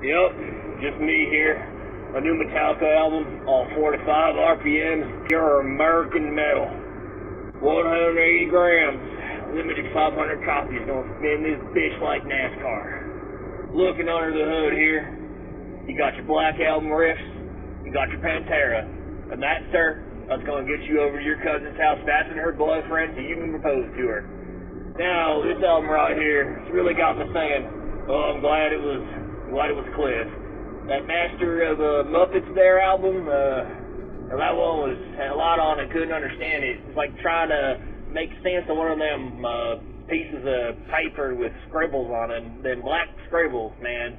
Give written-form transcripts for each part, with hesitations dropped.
Yep, just me here. A new Metallica album, all 4 to 5 RPMs, pure American metal. 180 grams, limited 500 copies, don't spin this bitch like NASCAR. Looking under the hood here, you got your Black Album riffs, you got your Pantera, and that, sir, that's gonna get you over to your cousin's house faster than her boyfriend so you can propose to her. Now, this album right here, it's really got me saying, oh, I'm glad it was Cliff. That Master of Muppets there album, that one had a lot on it, couldn't understand it. It's like trying to make sense of one of them pieces of paper with scribbles on it, them black scribbles, man.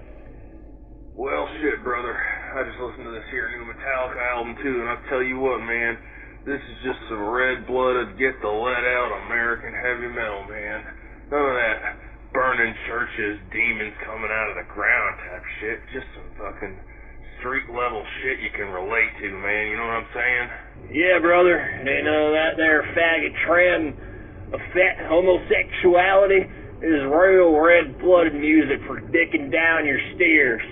Well, shit, brother. I just listened to this here new Metallica album, too, and I'll tell you what, man. This is just some red-blooded, get-the-lead-out American heavy metal, man. None of that burning churches, demons coming out of the ground type shit. Just some fucking street-level shit you can relate to, man. You know what I'm saying? Yeah, brother. Ain't none of that there faggot trend of fat homosexuality. Is real red-blooded music for dicking down your steers,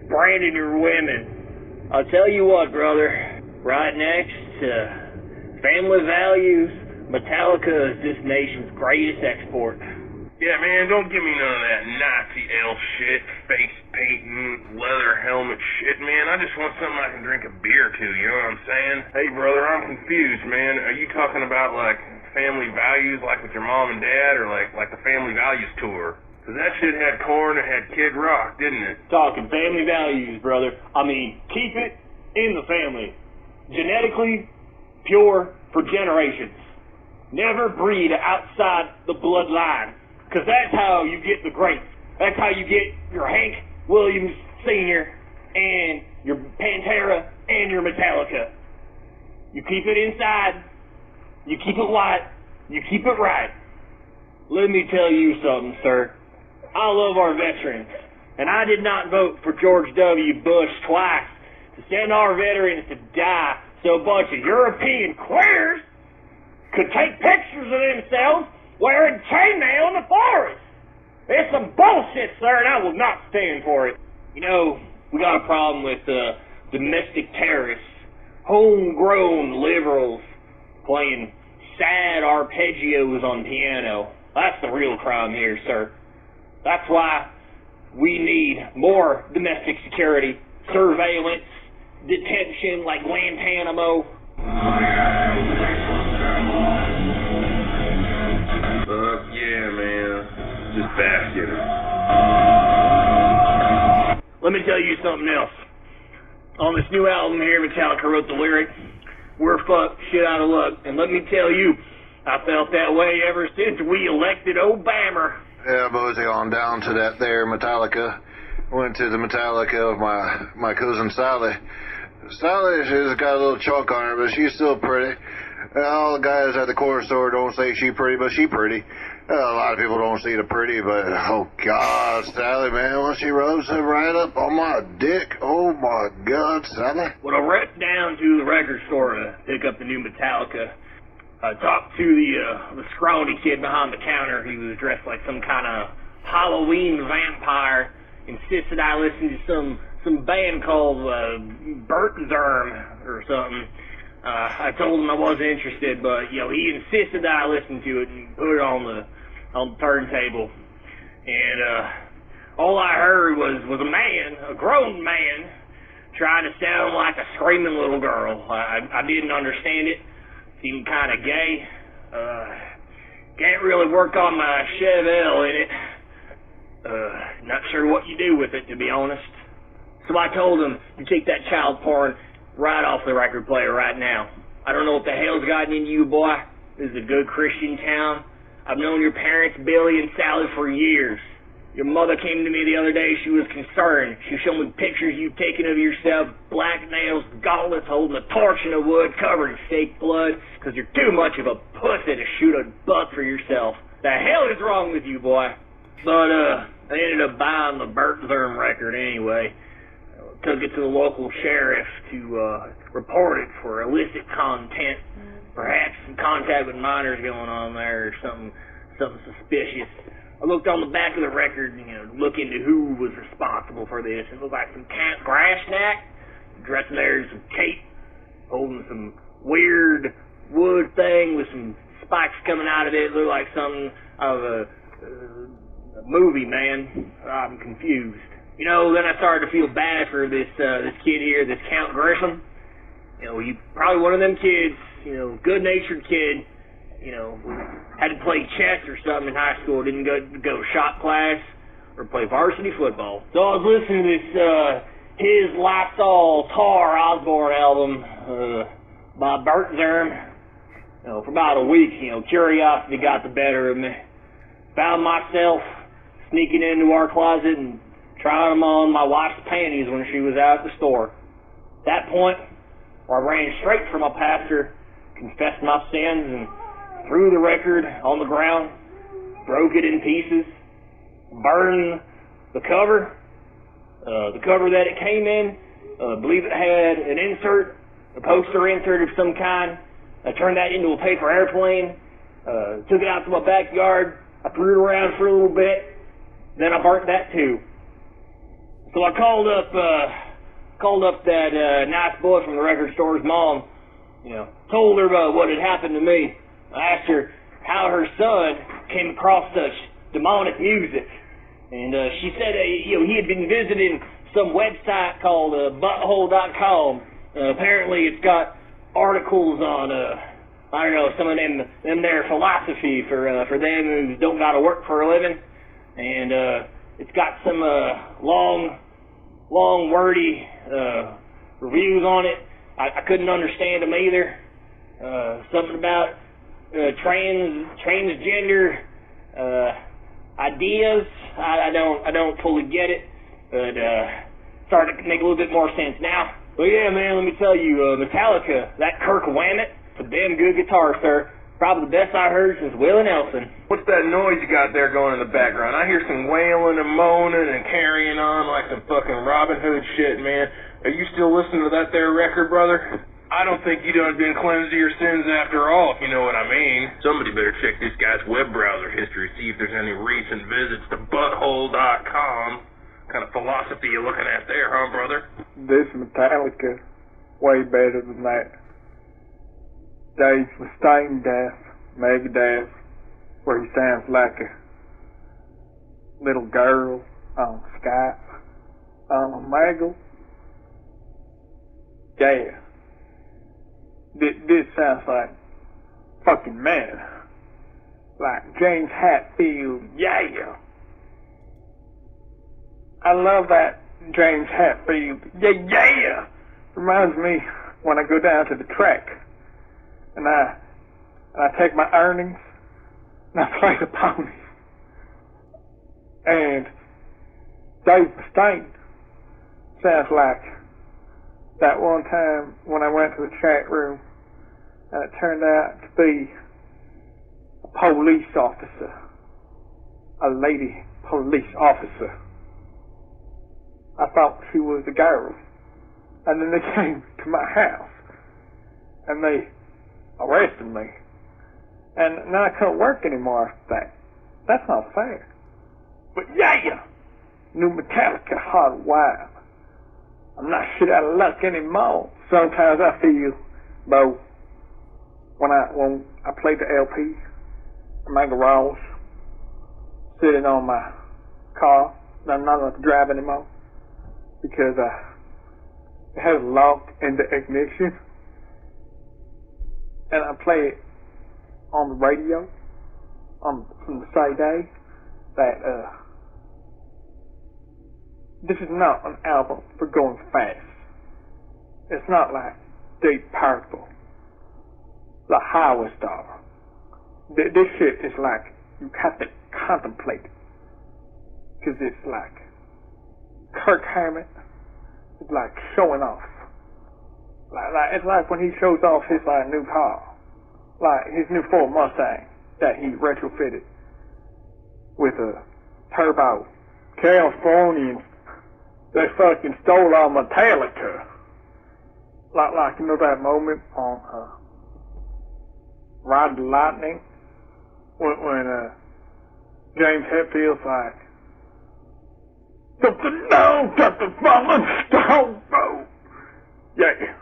branding your women. I'll tell you what, brother. Right next to family values, Metallica is this nation's greatest export. Yeah, man, don't give me none of that Nazi elf shit, face painting, leather helmet shit, man. I just want something I can drink a beer to, you know what I'm saying? Hey, brother, I'm confused, man. Are you talking about, like, family values, like with your mom and dad, or like the Family Values tour? Because that shit had Korn and had Kid Rock, didn't it? Talking family values, brother. I mean, keep it in the family. Genetically pure for generations. Never breed outside the bloodline. Because that's how you get the greats. That's how you get your Hank Williams Sr. and your Pantera and your Metallica. You keep it inside. You keep it white. You keep it right. Let me tell you something, sir. I love our veterans. And I did not vote for George W. Bush twice to send our veterans to die so a bunch of European queers could take pictures of themselves wearing chainmail in the forest. It's some bullshit, sir, and I will not stand for it. You know, we got a problem with domestic terrorists, homegrown liberals playing sad arpeggios on piano. That's the real crime here, sir. That's why we need more domestic security, surveillance, detention like Guantanamo. Yeah, man. Just bask in it. Let me tell you something else. On this new album here, Metallica wrote the lyric, "We're fucked, shit out of luck." And let me tell you, I felt that way ever since we elected Obama. Yeah, Mosey, on down to that there Metallica. Went to the Metallica of my cousin Sally. Sally, she's got a little chunk on her, but she's still pretty. All the guys at the corner store don't say she pretty, but she pretty. A lot of people don't see the pretty, but oh God, Sally, man, when she rose it right up on my dick, oh my God, Sally. When I went down to the record store to pick up the new Metallica, I talked to the scrawny kid behind the counter. He was dressed like some kind of Halloween vampire. Insisted I listen to some band called Bert Zerm or something. I told him I wasn't interested, but he insisted that I listen to it and put it on the turntable. And all I heard was a man, a grown man, trying to sound like a screaming little girl. I didn't understand it. Seemed kind of gay. Can't really work on my Chevelle in it. Not sure what you do with it, to be honest. So I told him, you take that child porn right off the record player right now. I don't know what the hell's gotten into you, boy. This is a good Christian town. I've known your parents, Billy and Sally, for years. Your mother came to me the other day. She was concerned. She showed me pictures you've taken of yourself, black nails, gauntlets, holding a torch in the wood, covered in fake blood, because you're too much of a pussy to shoot a buck for yourself. The hell is wrong with you, boy? But, I ended up buying the Bert Zerm record anyway. Took it to the local sheriff to report it for illicit content. Perhaps some contact with minors going on there or something suspicious. I looked on the back of the record, look into who was responsible for this. It looked like some Count Grashnak, dressed there in some cape, holding some weird wood thing with some spikes coming out of it. It looked like something out of a movie, man. I'm confused. Then I started to feel bad for this kid here, this Count Grissom. He probably one of them kids, good-natured kid, had to play chess or something in high school, didn't go to shop class or play varsity football. So I was listening to this, his Lifestyle Tar Osborne album, by Bert Zerm, for about a week. Curiosity got the better of me. Found myself sneaking into our closet and trying them on my wife's panties when she was out at the store. At that point, I ran straight for my pastor, confessed my sins, and threw the record on the ground, broke it in pieces, burned the cover that it came in. I believe it had an insert, a poster insert of some kind. I turned that into a paper airplane, took it out to my backyard. I threw it around for a little bit, then I burnt that too. So I called up that nice boy from the record store's mom, told her about what had happened to me. I asked her how her son came across such demonic music. And she said, he had been visiting some website called butthole.com. Apparently it's got articles on, some of them their philosophy for them who don't got to work for a living. And it's got some long, wordy reviews on it. I couldn't understand them either. Something about transgender ideas. I don't fully get it, but starting to make a little bit more sense now. Well, yeah, man, let me tell you, Metallica, that Kirk Hammett, it's a damn good guitar, sir. Probably the best I heard since Willie Nelson. What's that noise you got there going in the background? I hear some wailing and moaning and carrying on like some fucking Robin Hood shit, man. Are you still listening to that there record, brother? I don't think you done been cleansed of your sins after all, if you know what I mean. Somebody better check this guy's web browser history, see if there's any recent visits to butthole.com. What kind of philosophy you looking at there, huh, brother? This Metallica, way better than that. Dave Mustaine Death, Megadeth, where he sounds like a little girl on Skype, on Omegle. Yeah. This sounds like fucking man. Like James Hetfield, yeah. I love that James Hetfield, yeah. Reminds me when I go down to the track and I take my earnings and I play the ponies. And Dave Mustaine sounds like that one time when I went to the chat room and it turned out to be a police officer, a lady police officer. I thought she was a girl. And then they came to my house and they arrested me. And now I couldn't work anymore after that. That's not fair. But yeah, new Metallica Hardwired. I'm not shit out of luck anymore. Sometimes I feel, though, when I play the LP in my garage, sitting on my car, and I'm not allowed to drive anymore because it has locked in the ignition, and I play it on the radio from the CD that this is not an album for going fast. It's not like Deep Purple, like Highway Star. This shit is like you have to contemplate it, because it's like Kirk Hammett is like showing off. Like it's like when he shows off his new car, like his new Ford Mustang that he retrofitted with a turbo. Californians, they fucking stole our Metallica. Like you know that moment on Ride the Lightning when James Hetfield's like, something down got the fallen stone, bro. Yeah.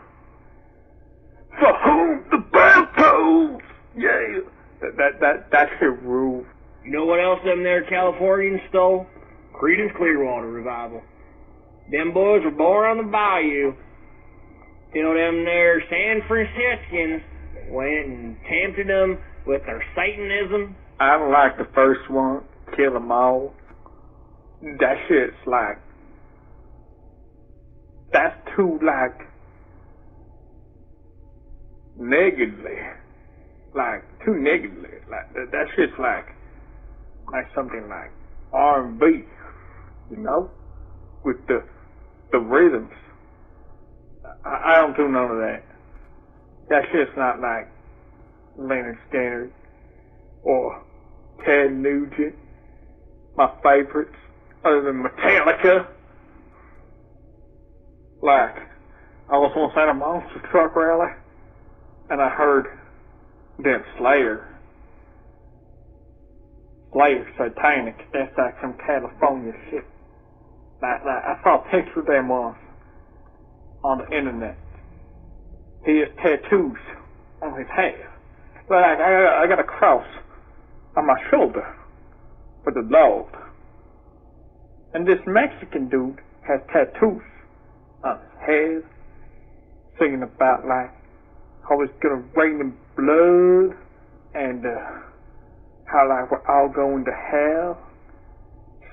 For whom the bell tolls. Yeah. That shit rules. You know what else them there Californians stole? Creedence Clearwater Revival. Them boys were born on the bayou. Till them there San Franciscans went and tempted them with their Satanism. I don't like the first one, Kill 'Em All. That shit's like, that's too like, negatively, like, too negatively. Like, that shit's like something like R&B, you know, with the rhythms. I don't do none of that. That shit's not like Leonard Skinner or Ted Nugent, my favorites, other than Metallica. Like, I was once at a monster truck rally, and I heard that Slayer Satanic, that's like some California shit. Like, I saw a picture of them once on the internet. He has tattoos on his head. Like, I got a cross on my shoulder for the Lord. And this Mexican dude has tattoos on his head, singing about like how it's gonna rain in blood and how like we're all going to hell,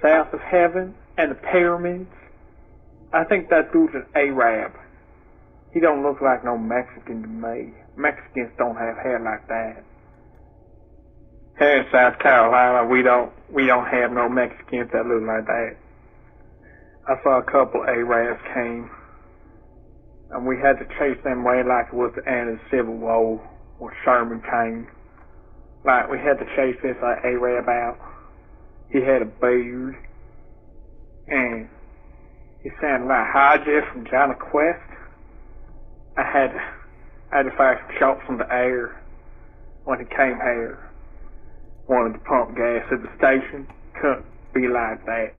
south of heaven, and the pyramids. I think that dude's an Arab. He don't look like no Mexican to me. Mexicans don't have hair like that. Here in South Carolina, we don't have no Mexicans that look like that. I saw a couple Arabs came, and we had to chase them away like it was the end of the Civil War when Sherman came. Like, we had to chase this Arab out. He had a beard, and he sounded like Hodges from Johnny Quest. I had to fire some shots from the air when he came here. Wanted to pump gas at the station. Couldn't be like that.